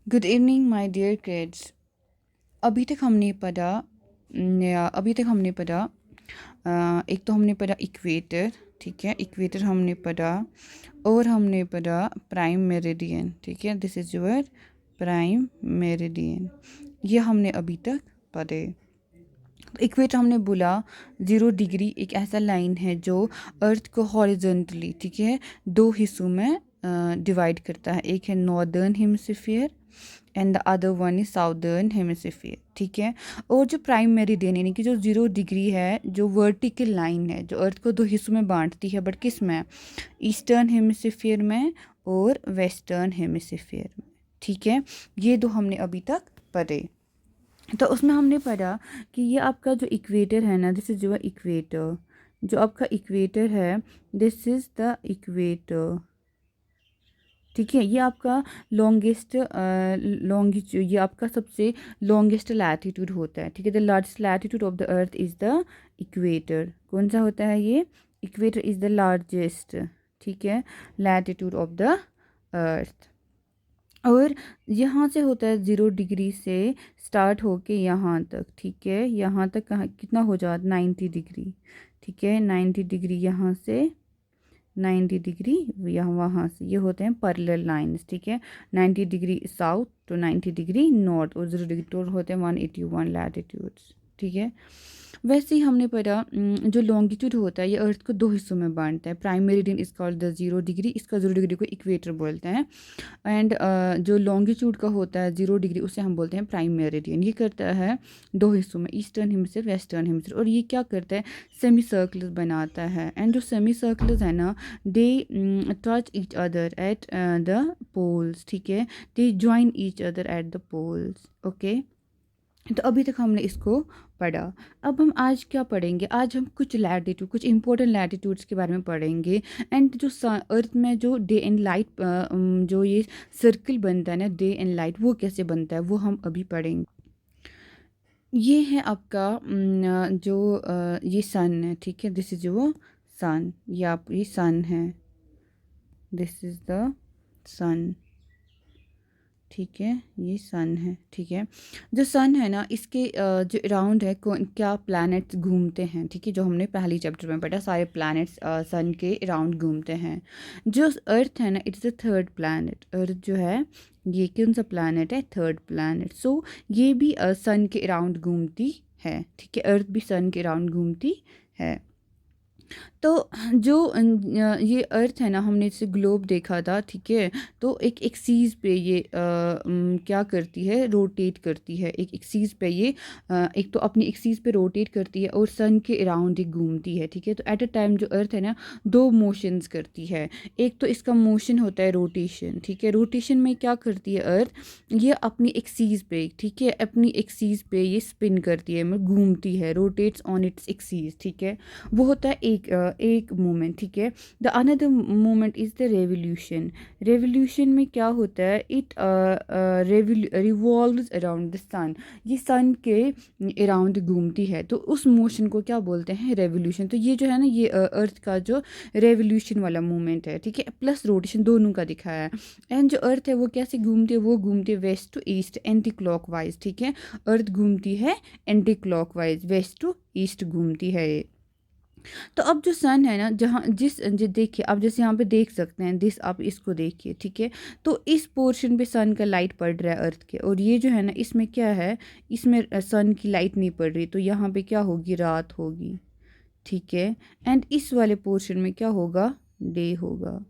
Good evening my dear kids. अभी तक हमने पढ़ा अभी तक हमने पढ़ा एक तो हमने पढ़ा इक्वेटर। ठीक है, इक्वेटर हमने पढ़ा और हमने पढ़ा प्राइम मेरिडियन। ठीक है, this is your prime meridian. ये हमने अभी तक पढ़े। तो इक्वेटर हमने बोला 0 डिग्री एक ऐसा लाइन है जो अर्थ को हॉरिजॉन्टली, ठीक है, दो हिस्सों में डिवाइड करता है। एक है northern hemisphere and the other one is southern hemisphere. ठीक है, और जो प्राइम मेरिडियन यानी कि जो 0 डिग्री है, जो वर्टिकल लाइन है जो अर्थ को दो हिस्सों में बांटती है, बट किस में? ईस्टर्न हेमिस्फीयर में और वेस्टर्न हेमिस्फीयर में। ठीक है, ये दो हमने अभी तक पढ़े। तो उसमें हमने पढ़ा कि ये आपका जो इक्वेटर है ना, दिस इज योर इक्वेटर। जो आपका इक्वेटर है, दिस इज द इक्वेटर। ठीक है, ये आपका लॉन्गेस्ट लॉन्गिट्यूड, ये आपका सबसे लॉन्गेस्ट लैटिट्यूड होता है। ठीक है, the largest latitude of the earth is the equator. कौन सा होता है ये? इक्वेटर इज़ द लार्जेस्ट, ठीक है, लैटिट्यूड ऑफ द अर्थ। और यहाँ से होता है 0 डिग्री से स्टार्ट होके यहाँ तक। ठीक है, यहाँ तक कहाँ कितना हो जाता? 90 डिग्री। ठीक है, 90 डिग्री यहाँ से, 90 डिग्री यहाँ वहाँ से, ये होते हैं पैरेलल लाइंस। ठीक है, 90 डिग्री साउथ तो 90 डिग्री नॉर्थ, और 0 डिग्री टोटल होते हैं 181 लैटिट्यूड्स। ठीक है, वैसे ही हमने पढ़ा जो लॉन्गिट्यूड होता है ये अर्थ को दो हिस्सों में बांटता है। Prime meridian is called the 0 degree, इसका 0 डिग्री को इक्वेटर बोलते हैं। एंड जो लॉन्गिट्यूड का होता है 0 डिग्री, उसे हम बोलते हैं प्राइम मेरिडियन। ये करता है दो हिस्सों में, ईस्टर्न हेमिस्फीयर वेस्टर्न हेमिस्फीयर। और ये क्या करता है? सेमी सर्कल्स बनाता है। एंड जो सेमी सर्कल्स है ना, they touch each other at the poles. ठीक है, they join each other at the poles. Okay, तो अभी तक हमने इसको पढ़ा। अब हम आज क्या पढ़ेंगे? आज हम कुछ लैटिट्यूड, कुछ इंपॉर्टेंट लैटिट्यूड्स के बारे में पढ़ेंगे। एंड जो अर्थ में जो डे एंड लाइट, जो ये सर्कल बनता है ना, डे एंड लाइट, वो कैसे बनता है वो हम अभी पढ़ेंगे। ये है आपका जो ये सन है। ठीक है, दिस इज वो सन, ये आप ये सन है, दिस इज द सन। ठीक है, ये सन है। ठीक है, जो सन है ना, इसके जो अराउंड है क्या प्लैनेट्स घूमते हैं। ठीक है, जो हमने पहली चैप्टर में पढ़ा, सारे प्लैनेट्स सन के अराउंड घूमते हैं। जो अर्थ है ना, इट्स द थर्ड प्लैनेट। अर्थ जो है ये कौन सा प्लैनेट है? Third planet. सो ये भी सन के अराउंड घूमती है। ठीक है, अर्थ भी सन के अराउंड घूमती है। तो जो ये अर्थ है ना, हमने इसे ग्लोब देखा था। ठीक है, तो एक एक्सीस पे ये क्या करती है? रोटेट करती है। एक एक्सीस पे ये एक तो अपनी एक्सीस पे रोटेट करती है और सन के अराउंड ही घूमती है। ठीक है, तो एट अ टाइम जो अर्थ है ना, दो मोशंस करती है। एक तो इसका मोशन होता है रोटेशन। ठीक है, रोटेशन में क्या करती है अर्थ? ये अपनी एक्सीस पे, ठीक है, अपनी एक्सीस पे ये स्पिन करती है, मतलब घूमती है, रोटेट्स ऑन इट्स एक्सीस। ठीक है, वो होता है एक मूवमेंट। ठीक है, the another movement is the revolution. Revolution में क्या होता है? इट रिवॉल्व्स अराउंड द सन। ये सन के अराउंड घूमती है, तो उस मोशन को क्या बोलते हैं? रेवोल्यूशन। तो ये जो है ना, ये अर्थ का जो रेवोल्यूशन वाला मूवमेंट है। ठीक है, प्लस रोटेशन दोनों का दिखाया है। एंड जो अर्थ है वो कैसे घूमती है? वो घूमती है west to east, anticlockwise. ठीक है, अर्थ घूमती है anticlockwise, west to east घूमती है ये। तो अब जो सन है ना, जहाँ देखिए आप जैसे यहाँ पे देख सकते हैं, दिस आप इसको देखिए। ठीक है, तो इस पोर्शन पे सन का लाइट पड़ रहा है अर्थ के, और ये जो है ना, इसमें क्या है? इसमें सन की लाइट नहीं पड़ रही, तो यहाँ पे क्या होगी? रात होगी। ठीक है, एंड इस वाले पोर्शन में क्या होगा? डे होगा।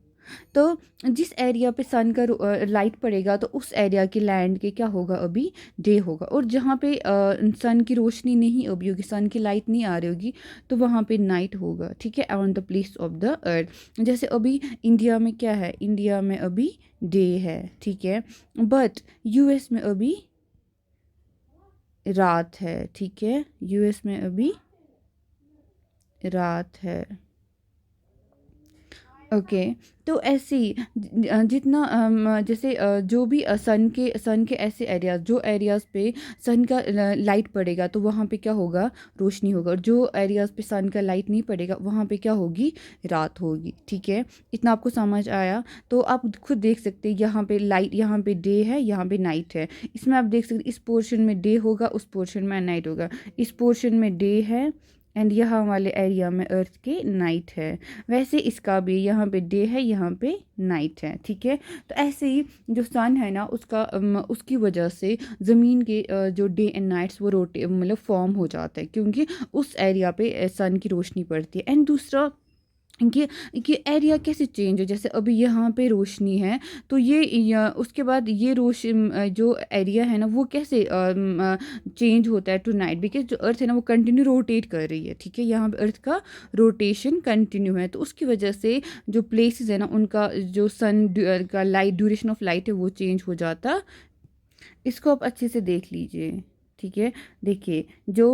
तो जिस एरिया पे सन का लाइट पड़ेगा, तो उस एरिया के लैंड के क्या होगा? अभी डे होगा। और जहाँ पे सन की रोशनी नहीं अभी होगी, सन की लाइट नहीं आ रही होगी, तो वहाँ पे नाइट होगा। ठीक है, on the place of the अर्थ। जैसे अभी इंडिया में क्या है? इंडिया में अभी डे है। ठीक है, बट यूएस में अभी रात है। ठीक है, यूएस में अभी रात है। ओके। तो ऐसे ही जितना जैसे जो भी सन के ऐसे एरियाज़, जो एरियाज़ पे सन का लाइट पड़ेगा तो वहाँ पे क्या होगा, रोशनी होगा, और जो एरियाज़ पे सन का लाइट नहीं पड़ेगा वहाँ पे क्या होगी, रात होगी। ठीक है, इतना आपको समझ आया? तो आप खुद देख सकते हैं, यहाँ पे लाइट, यहाँ पे डे है, यहाँ पे नाइट है। इसमें आप देख सकते हैं, इस पोर्शन में डे होगा, उस पोर्शन में नाइट होगा। इस पोर्शन में डे है एंड यहाँ वाले एरिया में अर्थ के नाइट है। वैसे इसका भी यहाँ पे डे है, यहाँ पे नाइट है। ठीक है, तो ऐसे ही जो सन है ना, उसका उसकी वजह से ज़मीन के जो डे एंड नाइट्स वो रोटे मतलब फॉर्म हो जाता है, क्योंकि उस एरिया पे सन की रोशनी पड़ती है। एंड दूसरा कि कि एरिया कैसे चेंज हो, जैसे अभी यहाँ पे रोशनी है तो उसके बाद ये जो एरिया है ना वो कैसे चेंज होता है टू नाइट, बिकॉज जो अर्थ है ना वो कंटिन्यू रोटेट कर रही है। ठीक है, यहाँ पे अर्थ का रोटेशन कंटिन्यू है, तो उसकी वजह से जो प्लेसेस है ना उनका जो सन का लाइट, ड्यूरेशन ऑफ लाइट है वो चेंज हो जाता। इसको आप अच्छे से देख लीजिए। ठीक है, देखिए जो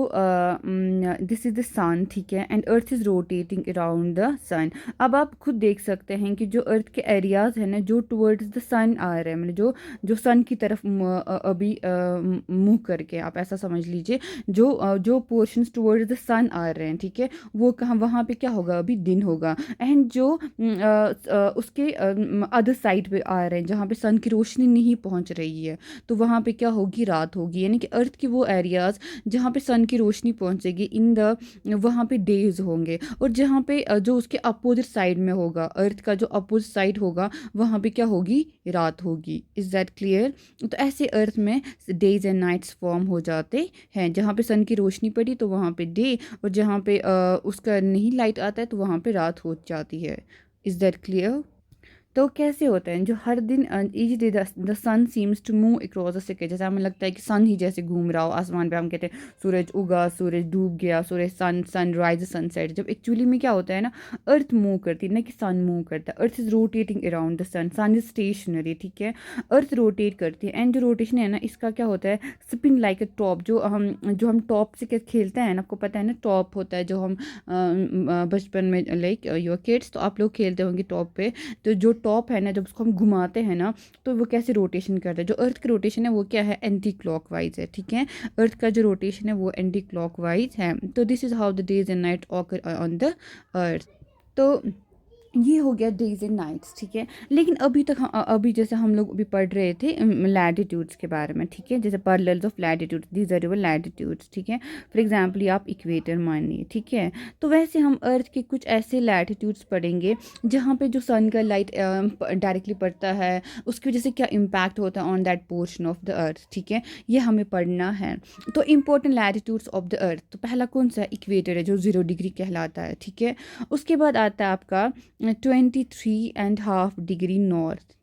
दिस इज़ द सन। ठीक है, and earth is rotating around the sun. अब आप खुद देख सकते हैं कि जो अर्थ के एरियाज़ हैं ना जो टुवर्ड्स द सन आ रहे हैं, मतलब जो जो सन की तरफ अभी मुँह करके, आप ऐसा समझ लीजिए, जो पोर्शंस टुवर्ड्स द सन आ रहे हैं, ठीक है, वो कहाँ, वहाँ पे क्या होगा, अभी दिन होगा। एंड जो उसके अदर साइड पे आ रहे हैं जहाँ पे सन की रोशनी नहीं पहुँच रही है, तो वहाँ पे क्या होगी, रात होगी। यानी कि अर्थ की वो एरियाज़ जहाँ पे सन की रोशनी पहुँचेगी इन द वहाँ पे डेज होंगे, और जहाँ पे जो उसके अपोजिट साइड में होगा, अर्थ का जो अपोजिट साइड होगा वहाँ पे क्या होगी, रात होगी। Is that clear? तो ऐसे अर्थ में डेज एंड नाइट्स फॉर्म हो जाते हैं। जहाँ पे सन की रोशनी पड़ी तो वहाँ पे डे, और जहाँ पे उसका नहीं लाइट आता है तो वहाँ पे रात हो जाती है। Is that clear? तो कैसे होता है जो हर दिन each day the sun seems to move across the sky, जैसे हमें लगता है कि सन ही जैसे घूम रहा हो आसमान पे। हम कहते हैं सूरज उगा, सूरज डूब गया, सूरज सनराइज सनसेट। जब एक्चुअली में क्या होता है ना, अर्थ मूव करती है ना कि सन मूव करता है। Earth is rotating around the sun, sun is stationary. ठीक है, अर्थ रोटेट करती है, एंड जो रोटेशन है ना इसका क्या होता है, स्पिन लाइक अ टॉप। जो हम टॉप से क्या खेलते हैं ना, आपको पता है ना टॉप होता है जो हम बचपन में, लाइक योर किड्स, तो आप लोग खेलते होंगे टॉप पे। तो जो टॉप है ना, जब उसको हम घुमाते हैं ना तो वो कैसे रोटेशन करता है। जो अर्थ की रोटेशन है वो क्या है, एंटी क्लॉकवाइज है। ठीक है, अर्थ का जो रोटेशन है वो एंटी क्लॉकवाइज है। तो this is how the days and night occur on the earth. तो ये हो गया डेज एंड नाइट्स। ठीक है, लेकिन अभी तक अभी जैसे हम लोग अभी पढ़ रहे थे लैटिट्यूड्स के बारे में। ठीक है, जैसे parallels of latitudes, these are your latitudes. ठीक है, फॉर एग्जांपल ये आप इक्वेटर मानिए। ठीक है, तो वैसे हम अर्थ के कुछ ऐसे लैटिट्यूड्स पढ़ेंगे जहाँ पे जो सन का लाइट डायरेक्टली पड़ता है, उसकी वजह से क्या इम्पैक्ट होता है on that portion of the अर्थ। ठीक है, ये हमें पढ़ना है। तो इंपॉर्टेंट लैटिट्यूड्स ऑफ द अर्थ, तो पहला कौन सा है, इक्वेटर है जो 0 डिग्री कहलाता है। ठीक है, उसके बाद आता है आपका 23.5 degree north,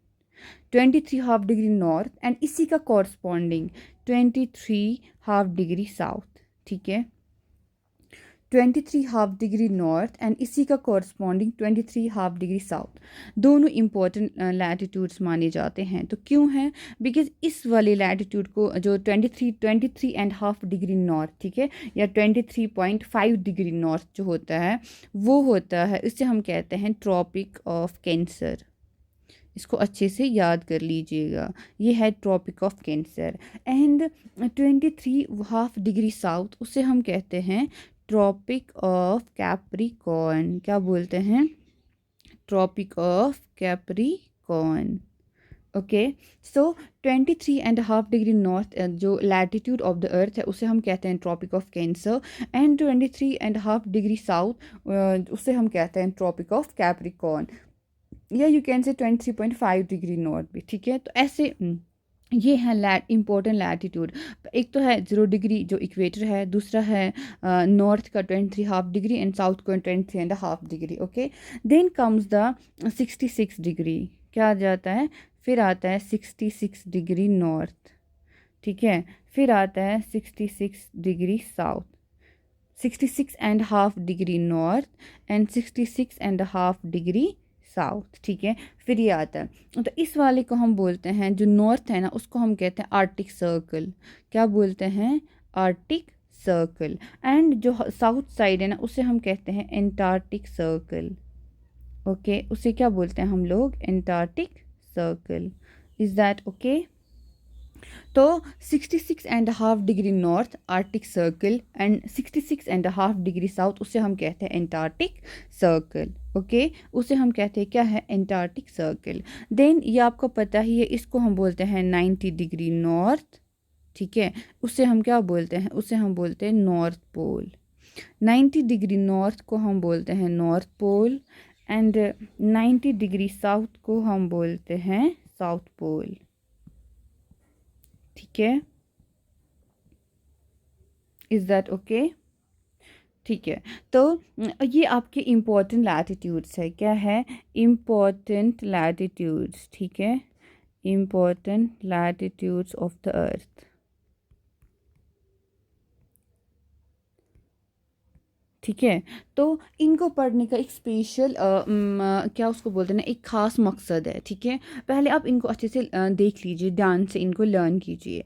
23.5 degree north, and इसी का कॉरस्पॉन्डिंग 23.5 डिग्री साउथ। ठीक है, 23.5 डिग्री नॉर्थ एंड इसी का कॉरस्पॉन्डिंग 23.5 डिग्री साउथ। दोनों इंपॉर्टेंट लैटिट्यूड्स माने जाते हैं। तो क्यों है, बिकॉज इस वाले लैटिट्यूड को जो 23.5 डिग्री नॉर्थ, ठीक है, या 23.5 डिग्री नॉर्थ जो होता है वो होता है, इससे हम कहते हैं ट्रॉपिक ऑफ कैंसर। इसको अच्छे से याद कर लीजिएगा, ये है Tropic of Cancer. And 23.5 degree south उसे हम कहते हैं ट्रॉपिक ऑफ कैप्रिकॉर्न। क्या बोलते हैं, Tropic of Capricorn. Okay, so 23.5 degree north जो लैटिट्यूड ऑफ द अर्थ है उसे हम कहते हैं Tropic of Cancer, and 23.5 degree south उसे हम कहते हैं ट्रॉपिक ऑफ कैप्रिकॉर्न, या you can say 23.5 degree north भी। ठीक है, तो ऐसे ये है इंपॉर्टेंट लैटिट्यूड। एक तो है 0 डिग्री जो इक्वेटर है, दूसरा है नॉर्थ का 23.5 डिग्री एंड साउथ का 23.5 degree. Okay, then comes the 66 degree. क्या आ जाता है, फिर आता है 66 डिग्री नॉर्थ। ठीक है, फिर आता है 66 degree south, 66.5 degree north and 66.5 degree south. ठीक है, फिर ये आता है, तो इस वाले को हम बोलते हैं, जो नॉर्थ है ना उसको हम कहते हैं आर्टिक सर्कल। क्या बोलते हैं, आर्टिक सर्कल। एंड जो साउथ साइड है ना उसे हम कहते हैं एंटार्क्टिक सर्कल। ओके, उसे क्या बोलते हैं हम लोग, Antarctic circle. Is that okay? तो 66.5 degree north Arctic circle and 66.5 degree south, उसे हम कहते हैं एंटार्क्टिक सर्कल। ओके, उसे हम कहते हैं क्या है, एंटार्क्टिक सर्कल। देन ये आपको पता ही है, इसको हम बोलते हैं 90 डिग्री नॉर्थ, ठीक है, उसे हम क्या बोलते हैं, उसे हम बोलते हैं नॉर्थ पोल। 90 डिग्री नॉर्थ को हम बोलते हैं North pole and 90 degree south को हम बोलते हैं साउथ पोल, ठीक है। Is that okay? ठीक है, तो ये आपके इम्पोर्टेंट लैटिट्यूड्स है, क्या है, इम्पोर्टेंट लैटिट्यूड्स, ठीक है, इम्पोर्टेंट लैटिट्यूड्स ऑफ द अर्थ, ठीक है। तो इनको पढ़ने का एक स्पेशल क्या उसको बोलते हैं ना, एक ख़ास मकसद है, ठीक है। पहले आप इनको अच्छे से देख लीजिए, ध्यान से इनको लर्न कीजिए।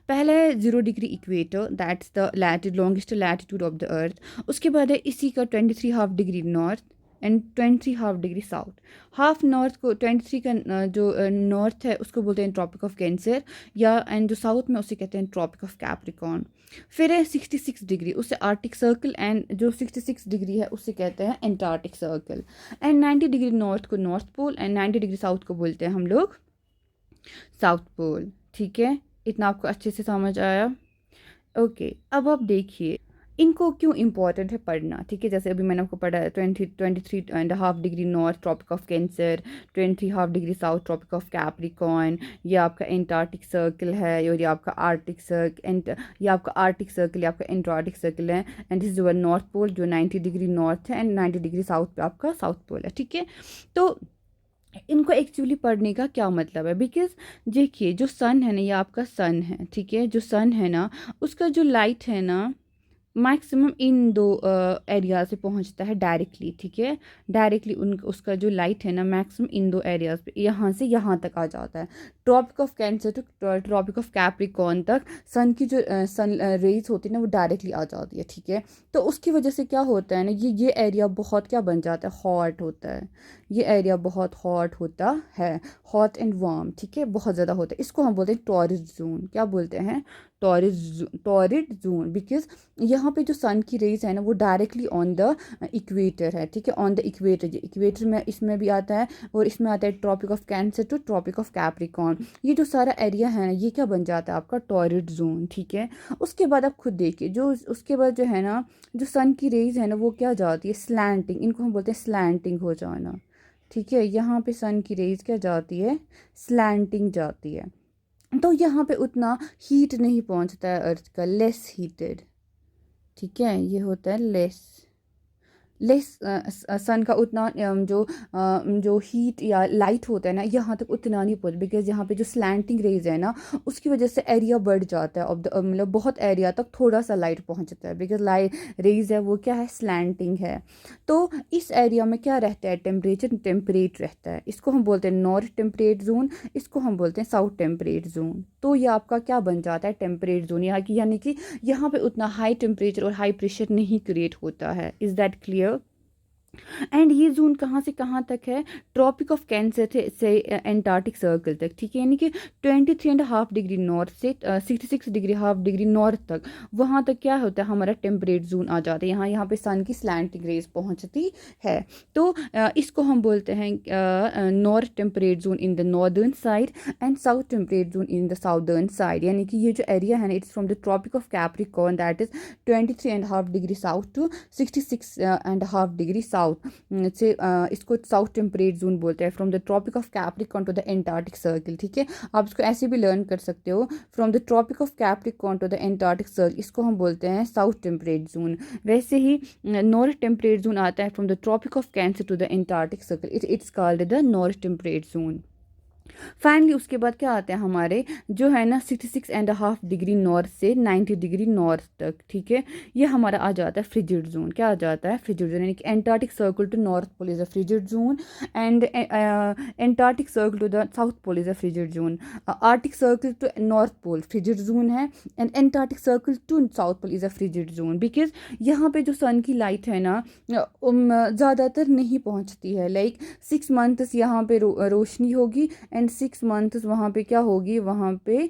पहला है 0 degree equator, that's the latitude, longest latitude of the अर्थ। उसके बाद है इसी का 23 half degree north and 23 half degree south. Half north को 23 का जो नॉर्थ है उसको बोलते हैं ट्रॉपिक ऑफ कैंसर, या एंड जो साउथ में उसे कहते हैं ट्रॉपिक ऑफ कैप्रिकॉर्न। फिर है 66 डिग्री, उसे आर्टिक सर्कल, एंड जो 66 डिग्री है उसे कहते हैं Antarctic circle. And 90 degree north को north pole and 90 degree south को बोलते हैं हम लोग साउथ पोल, ठीक है। इतना आपको अच्छे से समझ आया? ओके, अब आप देखिए इनको क्यों इम्पोर्टेंट है पढ़ना, ठीक है। जैसे अभी मैंने आपको पढ़ा 23.5 degree north Tropic of Cancer, 23 half degree south Tropic of Capricorn, ये आपका एंटार्क्टिक सर्कल है, और ये आपका आर्टिक सर्कल, ये आपका आर्टिक सर्कल, ये आपका एंटार्क्टिक सर्कल है, and this is your North Pole जो 90 डिग्री नॉर्थ है एंड 90 डिग्री साउथ पे आपका साउथ पोल है, ठीक है। तो इनको एक्चुअली पढ़ने का क्या मतलब है, बिकॉज देखिए जो सन है ना, ये आपका सन है, ठीक है, जो सन है ना उसका जो लाइट है ना मैक्सिमम इन दो एरिया से पहुंचता है डायरेक्टली, ठीक है। डायरेक्टली उन उसका जो लाइट है ना मैक्सिमम इन दो एरियाज पे, यहाँ से यहाँ तक आ जाता है। Tropic of Cancer to Tropic of Capricorn तक सन की जो सन रेज होती है ना वो डायरेक्टली आ जाती है, ठीक है। तो उसकी वजह से क्या होता है ना, ये एरिया बहुत क्या बन जाता है, हॉट होता है। ये एरिया बहुत हॉट होता है, हॉट एंड वार्म, ठीक है, बहुत ज़्यादा होता है। इसको हम बोलते हैं टॉरिड जोन। क्या बोलते हैं, टॉरिड जोन, बिकॉज यहाँ पे जो सन की रेज है ना वो डायरेक्टली ऑन द इक्वेटर है, ठीक है, ऑन द इक्वेटर। इक्वेटर में इसमें भी आता है, और इसमें आता है Tropic of Cancer to Tropic of Capricorn. ये जो सारा एरिया है ना ये क्या बन जाता है आपका टॉरिड जोन, ठीक है। उसके बाद आप खुद देखिए, जो उसके बाद जो है ना जो सन की रेज है ना वो क्या जाती है, स्लैंटिंग, इनको हम बोलते हैं स्लैंटिंग हो जाना, ठीक है। यहाँ पे सन की रेज क्या जाती है, स्लैंटिंग जाती है। तो यहाँ पे उतना हीट नहीं पहुँचता है अर्थ का, लेस हीटेड, ठीक है, ये होता है लेस लेस सन का उतना जो हीट या लाइट होता है ना यहाँ तक उतना नहीं पहुँच, बिकॉज यहाँ पे जो स्लैंटिंग रेज है ना उसकी वजह से एरिया बढ़ जाता है, ऑफ द मतलब बहुत एरिया तक थोड़ा सा लाइट पहुँचता है, बिकॉज लाइट रेज है वो क्या है, स्लैंटिंग है। तो इस एरिया में क्या रहता है, टेम्परेचर टेम्परेट रहता है। इसको हम बोलते हैं नॉर्थ टेम्परेट जोन, इसको हम बोलते हैं साउथ टेम्परेट जोन। तो ये आपका क्या बन जाता है, टेम्परेट जोन, यहाँ की यानी कि यहाँ पे उतना हाई टेम्परेचर और हाई प्रेशर नहीं क्रिएट होता है। Is that clear? एंड ये जोन कहाँ से कहाँ तक है, ट्रॉपिक ऑफ कैंसर से एंटार्क्टिक सर्कल तक, ठीक है, यानी कि 23.5 डिग्री नॉर्थ से 66 डिग्री हाफ डिग्री नॉर्थ तक, वहाँ तक क्या होता है हमारा टेम्परेट जोन आ जाता है। यहाँ पे सन की स्लैंटिंग रेज पहुँचती है। तो इसको हम बोलते हैं north temperate zone in the northern side and south temperate zone in the southern side, यानी कि ये जो एरिया है ना it's from the Tropic of Capricorn that is 23.5 degree south to 66.5 degree south से इसको साउथ टेम्परेट जोन बोलते हैं, from the Tropic of Capricorn to the Antarctic Circle, ठीक है। आप इसको ऐसे भी लर्न कर सकते हो, from the Tropic of Capricorn to the Antarctic Circle, इसको हम बोलते हैं साउथ टेम्परेट जोन। वैसे ही नॉर्थ टेम्परेट जोन आता है from the Tropic of Cancer to the Antarctic Circle, it's called the north temperate zone. Finally उसके बाद क्या आता है हमारे जो है ना 66.5 डिग्री नॉर्थ से 90 डिग्री नॉर्थ तक, ठीक है। ये हमारा आ जाता है फ्रिजिड जोन। क्या आ जाता है? फ्रिजिड जोन, यानी कि Antarctic circle to north pole is a frigid zone and Antarctic circle to the south pole is a frigid zone. Arctic circle to north pole frigid zone है and Antarctic circle to south pole is a frigid zone. Because यहाँ पे जो सन की light है ना ज़्यादातर नहीं पहुँचती है। लाइक 6 मंथ्स यहाँ पे रोशनी होगी एंड 6 मंथ्स वहाँ पे क्या होगी, वहाँ पे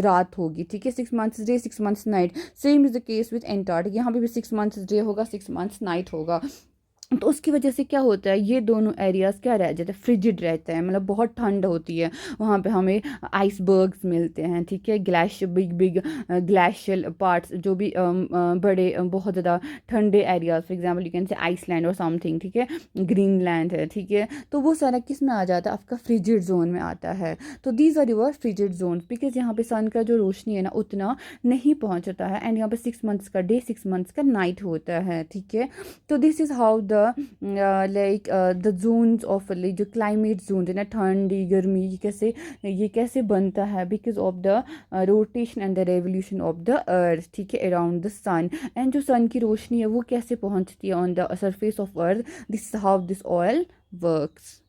रात होगी, ठीक है। 6 months day, 6 months night. Same is the case with Antarctic, यहाँ पे भी 6 मंथ्स डे होगा, 6 मंथ्स नाइट होगा। तो उसकी वजह से क्या होता है, ये दोनों एरियाज़ क्या रह जाते हैं, फ्रिजिड रहते हैं, मतलब बहुत ठंड होती है वहाँ पे। हमें आइसबर्ग्स मिलते हैं, ठीक है, बिग बिग ग्लेशियल पार्ट्स, जो भी बड़े बहुत ज़्यादा ठंडे areas, for example you can say Iceland और समथिंग, ठीक है, ग्रीनलैंड है, ठीक है। तो वो सारा किस में आ जाता है, आपका फ्रिजिड जोन में आता है। तो these are your frigid zone, because यहाँ पे सन का जो रोशनी है ना उतना नहीं पहुँचता है एंड यहाँ पे 6 मंथ्स का डे, 6 मंथ्स का नाइट होता है, ठीक है। तो this is how the the zones of like जो क्लाइमेट जोन है ना, ठंडी गर्मी, ये कैसे बनता है, because of the rotation and the revolution of the अर्थ, ठीक है, अराउंड द सन। एंड जो सन की रोशनी है वो कैसे पहुंचती है on the surface of earth, this is how this oil works.